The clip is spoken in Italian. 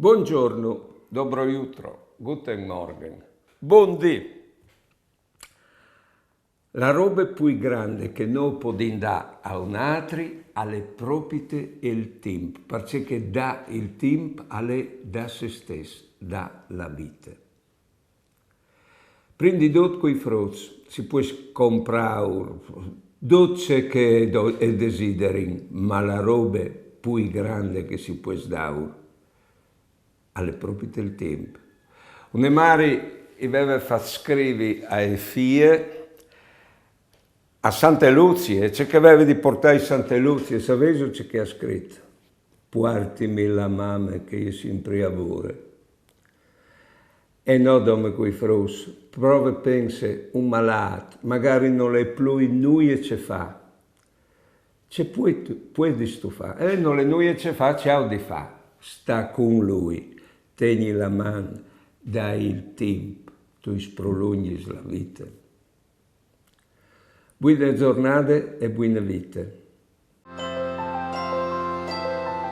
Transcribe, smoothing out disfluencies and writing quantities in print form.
Buongiorno, dobro jutro, guten Morgen, buondì. La roba più grande che noi possiamo dare a un altro è proprio il tempo, perché dà il tempo alle da se stesso, dà la vita. Prendi tutto quei frutti, si può comprare tutto ciò che desideri, ma la roba più grande che si può dare è proprio il tempo. Un mare aveva fatto scrivere ai figli a Santa Lucia, c'è che aveva di portare a Santa Lucia, sapete c'è che ha scritto? Portami la mamma che io sempre lavoro. E no, come quei frutti, prova pensa un malato, magari non è più nulla che fa. C'è puoi stufare, non le nulla che fa, c'è di fa. Sta con lui, tieni la mano, dai il tempo, tu prolunghi la vita. Buone giornate e buona vita.